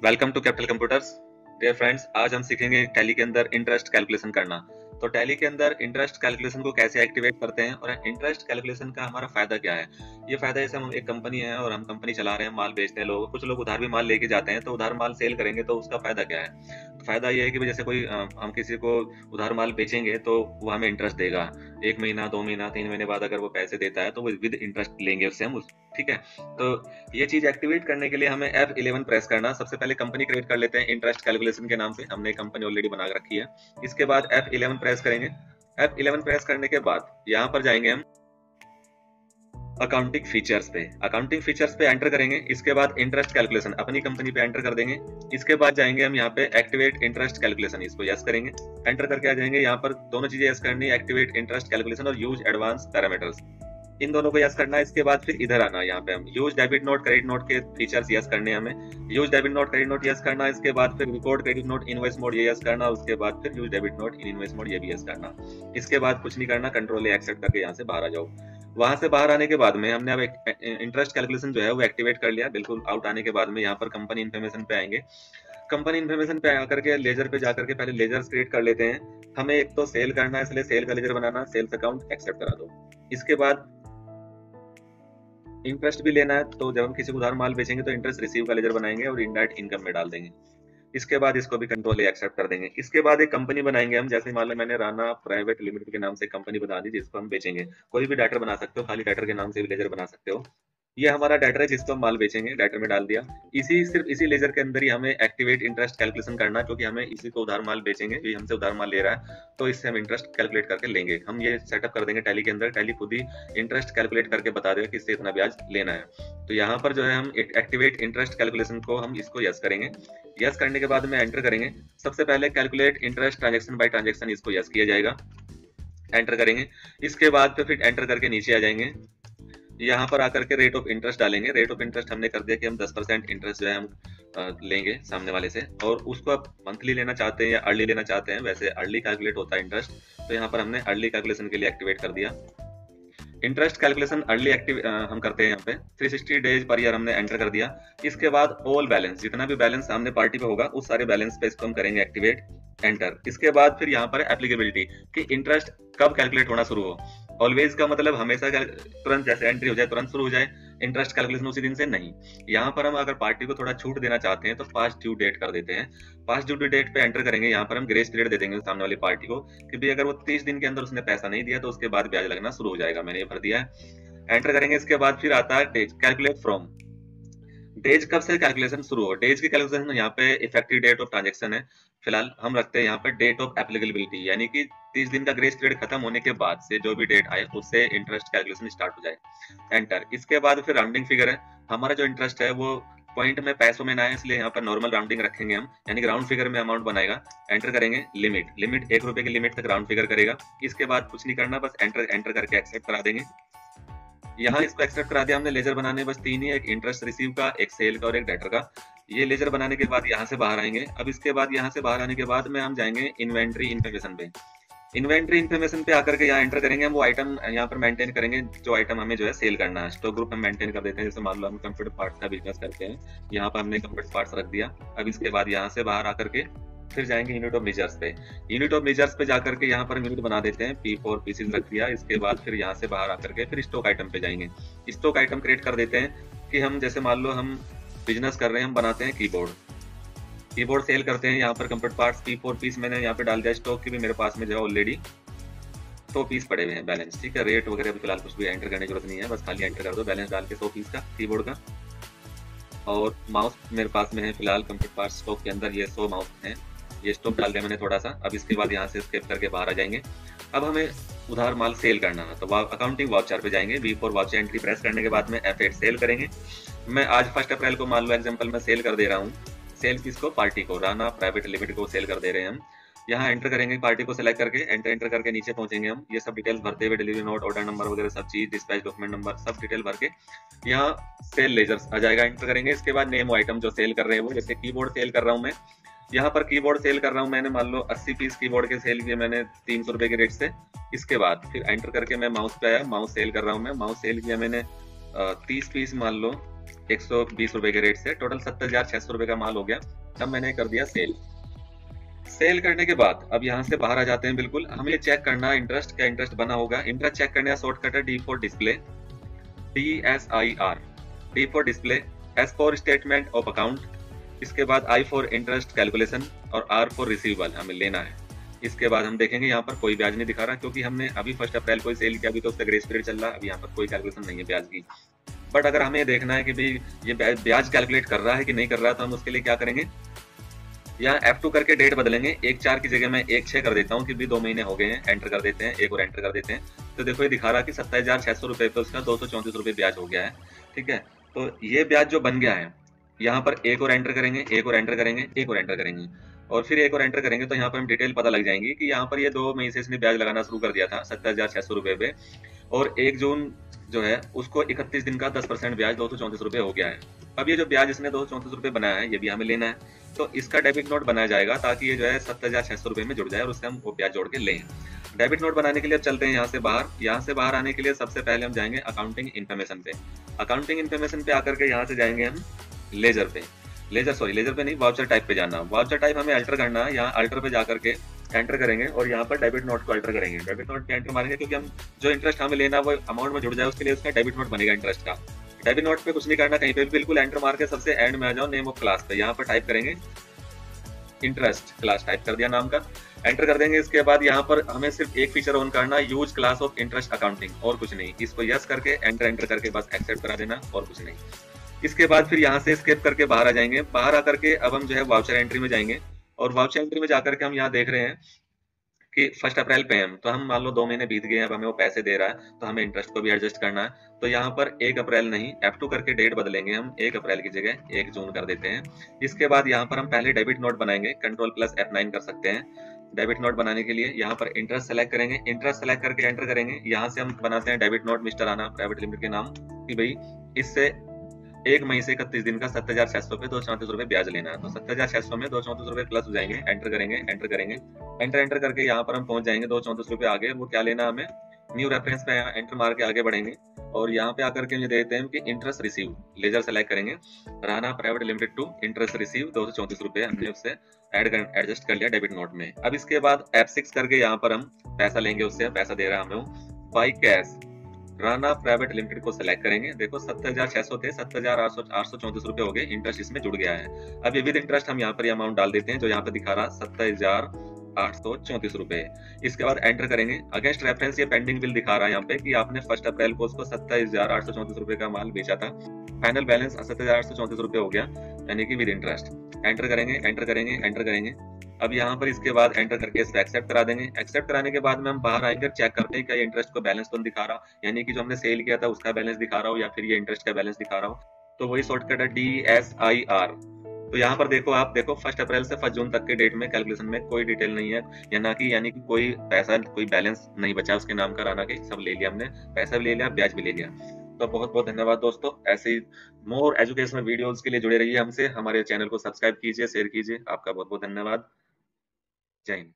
Welcome to capital computers. Dear friends, आज हम सीखेंगे टैली के अंदर इंटरेस्ट कैलकुलेशन करना। तो टैली के अंदर इंटरेस्ट कैलकुलेशन को कैसे एक्टिवेट करते हैं और इंटरेस्ट कैलकुलेशन का हमारा फायदा क्या है। ये फायदा जैसे हम एक कंपनी है और हम कंपनी चला रहे हैं, माल बेचते हैं लोग, कुछ लोग उधार भी माल लेके जाते हैं, तो उधार माल सेल करेंगे तो उसका फायदा क्या है। तो फायदा ये है कि जैसे कोई हम किसी को उधार माल बेचेंगे तो वो हमें इंटरेस्ट देगा। 1 महीना, 2 महीना, 3 महीने बाद अगर वो पैसे देता है तो वो विद इंटरेस्ट लेंगे उससे हम। ठीक है। तो ये चीज एक्टिवेट करने के लिए हमें F11 प्रेस करना। सबसे पहले कंपनी क्रिएट कर लेते हैं इंटरेस्ट कैलकुलेशन के नाम से, हमने कंपनी ऑलरेडी बना रखी है। इसके बाद F11 प्रेस करेंगे। F11 प्रेस करने के बाद यहाँ पर जाएंगे हम अकाउंटिंग फीचर्स पे। अकाउंटिंग फीचर्स पे एंटर करेंगे। इसके बाद इंटरेस्ट कैलकुलेशन अपनी कंपनी पे एंटर कर देंगे। इसके बाद जाएंगे हम यहाँ पे एक्टिवेट इंटरेस्ट कैलकुलेशन, इसको यस करेंगे। एंटर करके आ जाएंगे। यहाँ पर दोनों चीजें यस करनी है, एक्टिवेट इंटरेस्ट कैलकुलेशन और यूज एडवांस पैरामीटर्स, इन दोनों को यस करना है। इसके बाद फिर इधर आना, यहाँ पे हम use debit note credit note के फीचर्स यस करने हैं हमें। Use debit note credit note yes करना। इसके बाद फिर record credit note invoice mode ये यस करना। उसके बाद फिर use debit note in invoice mode ये भी यस करना। इसके बाद कुछ नहीं करना, कंट्रोल ए एक्सेप्ट करके यहाँ से बाहर आ जाओ। वहां से बाहर आने के बाद में हमने अब इंटरेस्ट कैलकुलेशन जो है वो एक्टिवेट कर लिया। बिल्कुल आउट आने के बाद में यहाँ पर कंपनी इन्फॉर्मेशन पे आएंगे। कंपनी इन्फॉर्मेशन पे आकर के लेजर पे जाकर के पहले लेजर्स क्रिएट कर लेते हैं। हमें एक तो सेल करना है, इसलिए सेल का लेजर बनाना, सेल्स अकाउंट एक्सेप्ट करा दो। इसके बाद इंटरेस्ट भी लेना है, तो जब हम किसी को उधार माल बेचेंगे तो इंटरेस्ट रिसीव का लेजर बनाएंगे और इनडायरेक्ट इनकम में डाल देंगे। इसके बाद इसको भी कंट्रोल ए एक्सेप्ट कर देंगे। इसके बाद एक कंपनी बनाएंगे हम, जैसे मान लो मैंने राणा प्राइवेट लिमिटेड के नाम से कंपनी बना दी जिसको हम बेचेंगे। कोई भी डाटर बना सकते हो, खाली डाटर के नाम से भी लेजर बना सकते हो। ये हमारा डाटर है जिसको हम माल बेचेंगे, डाटर में डाल दिया। सिर्फ इसी लेजर के अंदर ही हमें एक्टिवेट इंटरेस्ट कैलकुलेशन करना, क्योंकि हमें इसी को उधार माल बेचेंगे, ये हमसे उधार माल ले रहा है तो इससे हम इंटरेस्ट कैलकुलेट करके लेंगे। हम ये सेटअप कर देंगे टैली के अंदर। टैली खुद ही इंटरेस्ट कैलकुलेट करके बता देगा कि इससे इतना ब्याज लेना है। तो यहाँ पर जो है हम एक्टिवेट इंटरेस्ट कैलकुलेशन को हम इसको यस करेंगे। यस करने के बाद में एंटर करेंगे। सबसे पहले calculate interest transaction by transaction, इसको यस किया जाएगा। एंटर करेंगे। इसके बाद फिर एंटर करके नीचे आ जाएंगे। यहाँ पर आकर के रेट ऑफ इंटरेस्ट डालेंगे। रेट ऑफ इंटरेस्ट हमने कर दिया कि हम 10% इंटरेस्ट जो है हम लेंगे सामने वाले से, और उसको आप मंथली लेना चाहते हैं या अर्ली लेना चाहते हैं। वैसे अर्ली कैलकुलेट होता है इंटरेस्ट, तो यहाँ पर हमने अर्ली कैलकुलेशन के लिए एक्टिवेट कर दिया। इंटरेस्ट कैलकुलेशन अर्ली एक्टिव हम करते हैं यहाँ पे 360 डेज पर ईयर हमने एंटर कर दिया। इसके बाद ऑल बैलेंस, जितना भी बैलेंस सामने पार्टी पे होगा उस सारे बैलेंस पे इसको हम करेंगे एक्टिवेट, एंटर। इसके बाद फिर यहाँ पर एप्लीकेबिलिटी कि इंटरेस्ट कब कैलकुलेट होना शुरू हो। ऑलवेज का मतलब हमेशा तुरंत जैसे एंट्री हो जाए तुरंत शुरू हो जाए इंटरेस्ट कैलकुलेशन, उसी दिन से नहीं। यहाँ पर हम अगर पार्टी को थोड़ा छूट देना चाहते हैं तो पास्ट ड्यू डेट कर देते हैं। पास्ट ड्यू डेट पे एंटर करेंगे। यहाँ पर हम ग्रेस पीरियड दे देंगे सामने वाली पार्टी को कि भाई अगर वो 30 दिन के अंदर उसने पैसा नहीं दिया तो उसके बाद ब्याज लगना शुरू हो जाएगा। मैंने ये भर दिया है। एंटर करेंगे। इसके बाद फिर आता है डेज, कैलकुलेट फ्रॉम। डेज कब से कैलकुलेशन शुरू हो। डेज की कैलकुलेशन यहाँ पे इफेक्टिव डेट ऑफ ट्रांजेक्शन है, फिलहाल हम रखते हैं यहाँ पे डेट ऑफ एप्लीकेबिलिटी, यानी कि 30 दिन का ग्रेस पीरियड खत्म होने के बाद से जो भी डेट आए उससे इंटरेस्ट कैलकुलेशन स्टार्ट हो जाए। एंटर। इसके बाद फिर राउंडिंग फिगर है। हमारा जो इंटरेस्ट है वो पॉइंट में पैसों में ना है, इसलिए यहाँ पर नॉर्मल राउंडिंग रखेंगे हम, यानी कि राउंड फिगर में अमाउंट बनाएगा। एंटर करेंगे। लिमिट 1 रुपए की लिमिट तक राउंड फिगर करेगा। इसके बाद कुछ नहीं करना, बस एंटर करके एक्सेप्ट करा देंगे। यहाँ इसको एक्सेप्ट करा दिया हमने। लेजर बनाने बस 3 ही, एक इंटरेस्ट रिसीव का, एक सेल का और एक डेटर का। ये लेजर बनाने के बाद यहाँ से बाहर आएंगे। अब इसके बाद यहाँ से बाहर आने के बाद में हम जाएंगे इन्वेंट्री इन्फॉर्मेशन पे। इन्वेंट्री इन्फॉर्मेशन पे आकर के यहाँ एंटर करेंगे। हम वो आइटम यहाँ पर मेंटेन करेंगे जो आइटम हमें जो है सेल करना है। स्टॉक ग्रुप हम मेंटेन कर देते हैं। जैसे मान लो हम कंप्यूटर पार्ट्स का बिजनेस करते हैं, यहाँ पर हमने कंप्यूटर पार्ट्स रख दिया। अब इसके बाद यहाँ से बाहर आकर के फिर जाएंगे यूनिट ऑफ मेजर्स पे। यूनिट ऑफ मेजर्स पे जाकर के यहाँ पर यूनिट बना देते हैं, P4 पीसीज रख दिया। इसके बाद फिर यहाँ से बाहर आकर के फिर स्टॉक आइटम पे जाएंगे। स्टॉक आइटम क्रिएट कर देते हैं कि हम जैसे मान लो हम बिजनेस कर रहे हैं, हम बनाते हैं कीबोर्ड सेल करते हैं। यहाँ पर कंप्यूटर पार्ट्स P4 पीस मैंने यहाँ पे डाल दिया। स्टॉक की भी मेरे पास में जो है ऑलरेडी 100 पीस पड़े हुए हैं बैलेंस। ठीक है। रेट वगैरह फिलहाल कुछ भी एंटर करने की जरूरत नहीं है, बस खाली एंटर कर दो बैलेंस डाल के 100 पीस का कीबोर्ड का। और माउस मेरे पास में है फिलहाल कंप्यूटर पार्ट्स स्टॉक के अंदर, ये 100 माउस है। ये स्टॉक डाल दिया मैंने थोड़ा सा। अब इसके बाद यहाँ से स्केप करके बाहर आ जाएंगे। अब हमें उधार माल सेल करना है, तो अकाउंटिंग वाउचर पे जाएंगे। V4 वाउचर एंट्री प्रेस करने के बाद में F8 सेल करेंगे। मैं आज 1 अप्रैल को मान लो एग्जांपल में सेल कर दे रहा हूँ। सेल किसको, पार्टी को, राणा प्राइवेट लिमिटेड को सेल कर दे रहे हैं हम। यहाँ एंटर करेंगे, पार्टी को सिलेक्ट करके एंटर करके नीचे पहुंचेंगे हम। ये सब डिटेल्स भरते हुए डिलीवरी नोट, ऑर्डर नंबर वगैरह सब चीज, डिस्पैच डॉक्यूमेंट नंबर सब डिटेल भर के यहाँ सेल लेजर्स आ जाएगा। एंटर करेंगे। इसके बाद नेम आइटम जो सेल कर रहे हैं वो, जैसे कीबोर्ड सेल कर रहा हूँ मैं, यहाँ पर कीबोर्ड सेल कर रहा हूँ मैंने, मान लो 80 पीस कीबोर्ड के सेल किए मैंने 300 रुपए के रेट से। इसके बाद फिर एंटर करके मैं माउस पे आया, माउस सेल कर रहा हूँ मैं। माउस सेल किया मैंने 30 पीस मान लो 120 रुपए के रेट से टोटल 70,600 रुपए का माल हो गया। तब मैंने कर दिया सेल। सेल करने के बाद अब यहाँ से बाहर आ जाते हैं। बिल्कुल हमें चेक करना इंटरेस्ट, क्या इंटरेस्ट बना होगा। इंटरेस्ट चेक करने का शॉर्टकट है D for display, DSIR, D for display, S for statement of account, इसके बाद आई फॉर इंटरेस्ट कैलकुलेशन और आर फॉर रिसीवेबल हमें लेना है। इसके बाद हम देखेंगे यहाँ पर कोई ब्याज नहीं दिखा रहा, क्योंकि हमने अभी 1 अप्रैल को ही सेल किया, अभी तो उसका ग्रेस पीरियड चल रहा है। अभी यहाँ पर कोई कैलकुलेशन नहीं है ब्याज की। बट अगर हमें देखना है कि भाई ये ब्याज कैलकुलेट कर रहा है कि नहीं कर रहा है, तो हम उसके लिए क्या करेंगे, यहाँ F2 करके डेट बदलेंगे। 1/4 की जगह मैं 1/6 कर देता हूँ, कि भी 2 महीने हो गए हैं। एंटर कर देते हैं, एक और एंटर कर देते हैं। तो देखो ये दिखा रहा है कि 27,600 रुपए पे उसका 234 रुपए ब्याज हो गया है। ठीक है, तो ये ब्याज जो बन गया है, यहाँ पर एक और एंटर करेंगे, एक और एंटर करेंगे, एक और एंटर करेंगे, और फिर एक और एंटर करेंगे। तो यहाँ पर हम डिटेल पता लग जाएंगी कि यहाँ पर ये 2 मई से इसने ब्याज लगाना शुरू कर दिया था 27,600 रुपए पे, और 1 जून जो है उसको 31 दिन का 10% ब्याज 234 रुपए हो गया है। अब ये जो ब्याज इसने 234 रुपए बनाया है, ये भी हमें लेना है। तो इसका डेबिट नोट बनाया जाएगा, ताकि ये जो है 70,600 रुपए में जुड़ जाए और उससे हम वो ब्याज जोड़ के लें। डेबिट नोट बनाने के लिए अब चलते हैं यहाँ से बाहर। यहाँ से बाहर आने के लिए सबसे पहले हम जाएंगे अकाउंटिंग इन्फॉर्मेशन पे। अकाउंटिंग इन्फॉर्मेशन पे आकर के यहाँ से जाएंगे हम लेजर पे। लेजर पे नहीं, वाउचर टाइप पे जाना। वाउचर टाइप हमें अल्टर करना है। यहाँ अल्टर पे जाकर के एंटर करेंगे और यहाँ पर डेबिट नोट को अल्टर करेंगे। डेबिट नोट पे एंटर मारेंगे, क्योंकि हम जो इंटरेस्ट हमें लेना वो अमाउंट में जुड़ जाए, उसके लिए उसका डेबिट नोट बनेगा इंटरेस्ट का। डेबिट नोट पे कुछ नहीं करना, कहीं पे बिल्कुल एंटर मार के सबसे एंड में आ जाओ, नेम ऑफ क्लास पे। यहाँ पर टाइप करेंगे इंटरेस्ट क्लास, टाइप कर दिया नाम का, एंटर कर देंगे। इसके बाद यहाँ पर हमें सिर्फ एक फीचर ऑन करना, use class of interest accounting, और कुछ नहीं। इसको यस करके एंटर करके बस एक्सेप्ट करा देना, और कुछ नहीं। इसके बाद फिर यहाँ से स्केप करके बाहर आ जाएंगे। बाहर आकर के अब हम जो है वाउचर एंट्री में जाएंगे, और वाउचर एंट्री में जाकर के हम यहाँ देख रहे हैं कि 1 अप्रैल पे हम, तो हम मान लो 2 महीने बीत गए हैं, अब हमें वो पैसे दे रहा है, तो हमें इंटरेस्ट को भी एडजस्ट करना है। तो यहाँ पर 1 अप्रैल नहीं, F2 करके डेट बदलेंगे हम, 1 अप्रैल की जगह 1 जून कर देते हैं। इसके बाद यहाँ पर हम पहले डेबिट नोट बनाएंगे, Ctrl+F9 कर सकते हैं। डेबिट नोट बनाने के लिए यहाँ पर इंटरेस्ट सेलेक्ट करेंगे, इंटरेस्ट सेलेक्ट करके एंटर करेंगे। यहाँ से हम बनाते हैं debit note mister Rana private limited के नाम, कि भाई इससे 1 मई से 31 दिन का 7,600 पे 234 रुपए ब्याज लेना है। तो 7,600 में 234 रुपए प्लस हो जाएंगे। एंटर करेंगे, एंटर करके यहाँ पर हम पहुंच जाएंगे 234 रुपए आगे। वो क्या लेना हमें, न्यू रेफरेंस पे एंटर मार के आगे बढ़ेंगे, और यहाँ पे आकर के ये देते हैं कि इंटरेस्ट रिसीव, लेजर सेलेक्ट करेंगे, Rana private limited to interest receive 234 रुपए हमने उससे एडजस्ट कर लिया डेबिट नोट में। अब इसके बाद F6 करके यहाँ पर हम पैसा लेंगे उससे, पैसा दे रहा है हमें by cash, Rana private limited को सिलेक्ट करेंगे। देखो 70,600 थे, 7,834 रुपए हो गए, इंटरेस्ट इसमें जुड़ गया है। अब ये विद इंटरेस्ट हम यहाँ पर अमाउंट डाल देते हैं, जो यहाँ पे दिखा रहा 70,834 रुपए। इसके बाद एंटर करेंगे। अगेंस्ट रेफरेंस ये पेंडिंग बिल दिखा रहा है यहाँ पे कि आपने 1 अप्रैल को उसको 27,834 रुपए का माल बेचा था। फाइनल बैलेंस 7,834 रुपए हो गया, यानी कि विद इंटरेस्ट। एंटर करेंगे। अब यहाँ पर इसके बाद एंटर करके इसको एक्सेप्ट करा देंगे। एक्सेप्ट कराने के बाद में हम बाहर आएंगे, चेक करते हैं कि इंटरेस्ट को बैलेंस तो दिखा रहा, यानी कि जो हमने सेल किया था उसका बैलेंस दिखा रहा हो, या फिर ये इंटरेस्ट का बैलेंस दिखा रहा हो। तो वही शॉर्टकट है DSIR। तो यहाँ पर देखो, आप देखो 1 अप्रैल से 1 जून तक के डेट में कैलकुलेशन में कोई डिटेल नहीं है, यानी कि कोई पैसा, कोई बैलेंस नहीं बचा उसके नाम का राणा के। सब ले लिया हमने, पैसा भी ले लिया, ब्याज भी ले लिया। तो बहुत बहुत धन्यवाद दोस्तों। ऐसे ही मोर एजुकेशनल वीडियोस के लिए जुड़े रहिए हमसे। हमारे चैनल को सब्सक्राइब कीजिए, शेयर कीजिए। आपका बहुत बहुत धन्यवाद। जय हिंद।